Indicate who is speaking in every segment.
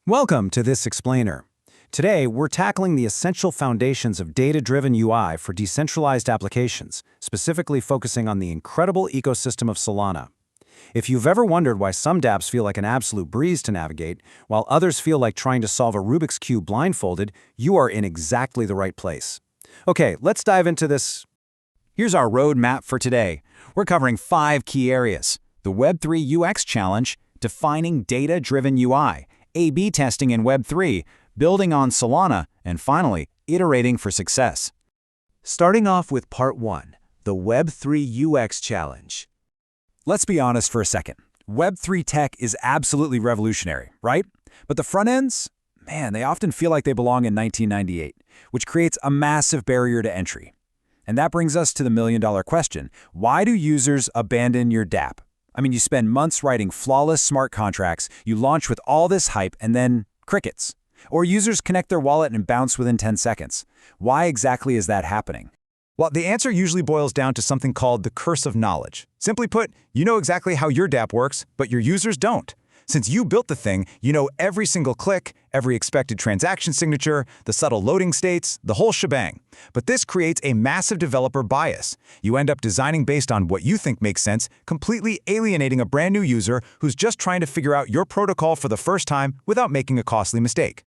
Speaker 1: Welcome to this explainer. Today, we're tackling the essential foundations of data-driven UI for decentralized applications, specifically focusing on the incredible ecosystem of Solana. If you've ever wondered why some dApps feel like an absolute breeze to navigate, while others feel like trying to solve a Rubik's Cube blindfolded, you are in exactly the right place. Okay, let's dive into this.
Speaker 2: Here's our roadmap for today. We're covering 5 key areas: the Web3 UX challenge, defining data-driven UI, A/B testing in Web3, building on Solana, and finally, iterating for success.
Speaker 3: Starting off with Part 1, the Web3 UX Challenge.
Speaker 2: Let's be honest for a second. Web3 tech is absolutely revolutionary, right? But the front ends, man, they often feel like they belong in 1998, which creates a massive barrier to entry. And that brings us to the million-dollar question: why do users abandon your dApp? I mean, you spend months writing flawless smart contracts, you launch with all this hype, and then crickets. Or users connect their wallet and bounce within 10 seconds. Why exactly is that happening?
Speaker 4: Well, the answer usually boils down to something called the curse of knowledge. Simply put, you know exactly how your dApp works, but your users don't. Since you built the thing, you know every single click, every expected transaction signature, the subtle loading states, the whole shebang. But this creates a massive developer bias. You end up designing based on what you think makes sense, completely alienating a brand new user who's just trying to figure out your protocol for the first time without making a costly mistake.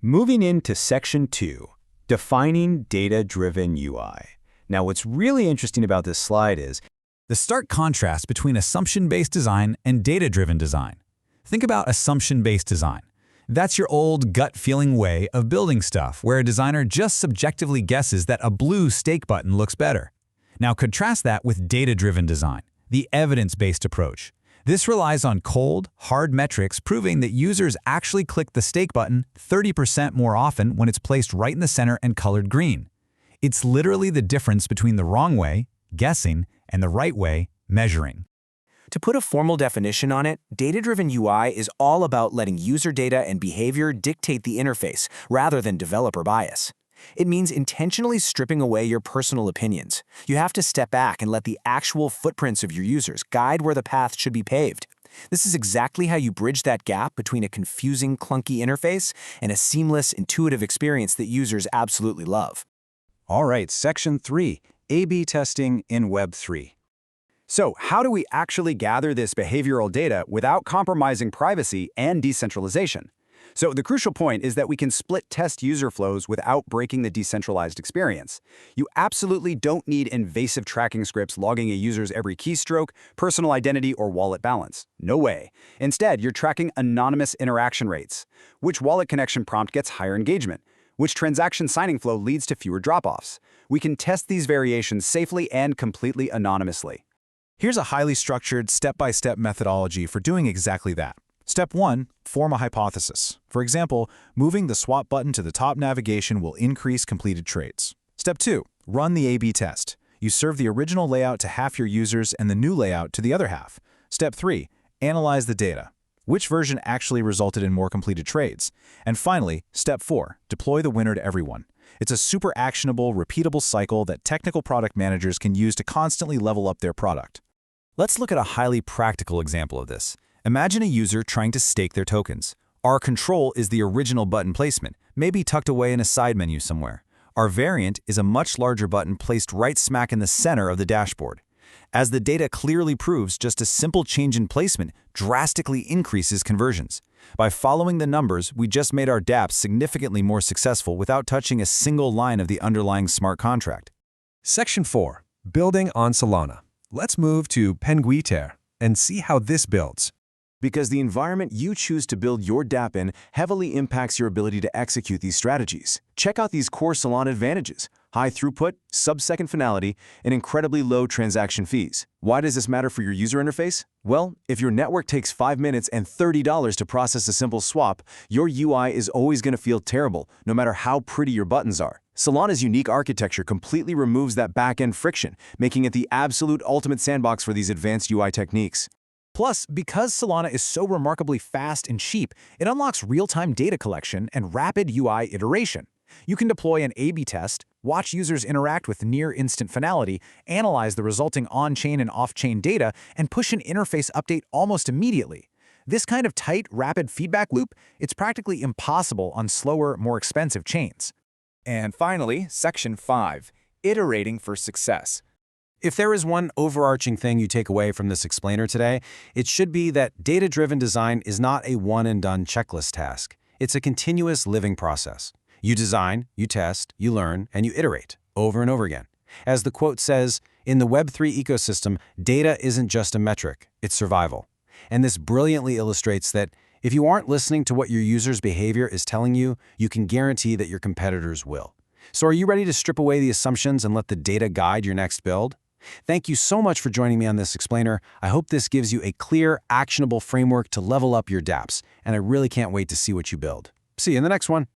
Speaker 3: Moving into Section 2, defining data-driven UI. Now, what's really interesting about this slide is
Speaker 5: the stark contrast between assumption-based design and data-driven design. Think about assumption-based design. That's your old gut-feeling way of building stuff, where a designer just subjectively guesses that a blue stake button looks better. Now contrast that with data-driven design, the evidence-based approach. This relies on cold, hard metrics proving that users actually click the stake button 30% more often when it's placed right in the center and colored green. It's literally the difference between the wrong way, guessing, and the right way, measuring.
Speaker 6: To put a formal definition on it, data-driven UI is all about letting user data and behavior dictate the interface, rather than developer bias. It means intentionally stripping away your personal opinions. You have to step back and let the actual footprints of your users guide where the path should be paved. This is exactly how you bridge that gap between a confusing, clunky interface and a seamless, intuitive experience that users absolutely love.
Speaker 2: All right, Section 3, A/B testing in Web3. So, how do we actually gather this behavioral data without compromising privacy and decentralization? So, the crucial point is that we can split test user flows without breaking the decentralized experience. You absolutely don't need invasive tracking scripts logging a user's every keystroke, personal identity, or wallet balance. No way. Instead, you're tracking anonymous interaction rates. Which wallet connection prompt gets higher engagement? Which transaction signing flow leads to fewer drop-offs? We can test these variations safely and completely anonymously.
Speaker 4: Here's a highly structured, step-by-step methodology for doing exactly that. Step 1, form a hypothesis. For example, moving the swap button to the top navigation will increase completed trades. Step 2, run the A/B test. You serve the original layout to half your users and the new layout to the other half. Step 3, analyze the data. Which version actually resulted in more completed trades? And finally, Step 4, deploy the winner to everyone. It's a super actionable, repeatable cycle that technical product managers can use to constantly level up their product.
Speaker 5: Let's look at a highly practical example of this. Imagine a user trying to stake their tokens. Our control is the original button placement, maybe tucked away in a side menu somewhere. Our variant is a much larger button placed right smack in the center of the dashboard. As the data clearly proves, just a simple change in placement drastically increases conversions. By following the numbers, we just made our dApps significantly more successful without touching a single line of the underlying smart contract.
Speaker 7: Section 4, building on Solana. Let's move to Penguiter and see how this builds.
Speaker 3: because the environment you choose to build your dApp in heavily impacts your ability to execute these strategies. Check out these core Solana advantages: high throughput, sub-second finality, and incredibly low transaction fees. Why does this matter for your user interface? Well, if your network takes 5 minutes and $30 to process a simple swap, your UI is always going to feel terrible, no matter how pretty your buttons are. Solana's unique architecture completely removes that back-end friction, making it the absolute ultimate sandbox for these advanced UI techniques.
Speaker 4: Plus, because Solana is so remarkably fast and cheap, it unlocks real-time data collection and rapid UI iteration. You can deploy an A/B test, watch users interact with near-instant finality, analyze the resulting on-chain and off-chain data, and push an interface update almost immediately. This kind of tight, rapid feedback loop, it's practically impossible on slower, more expensive chains.
Speaker 8: And finally, Section 5, iterating for success.
Speaker 1: If there is one overarching thing you take away from this explainer today, it should be that data-driven design is not a one-and-done checklist task. It's a continuous living process. You design, you test, you learn, and you iterate over and over again. As the quote says, in the Web3 ecosystem, data isn't just a metric, it's survival. And this brilliantly illustrates that if you aren't listening to what your users' behavior is telling you, you can guarantee that your competitors will. So are you ready to strip away the assumptions and let the data guide your next build? Thank you so much for joining me on this explainer. I hope this gives you a clear, actionable framework to level up your dApps, and I really can't wait to see what you build. See you in the next one.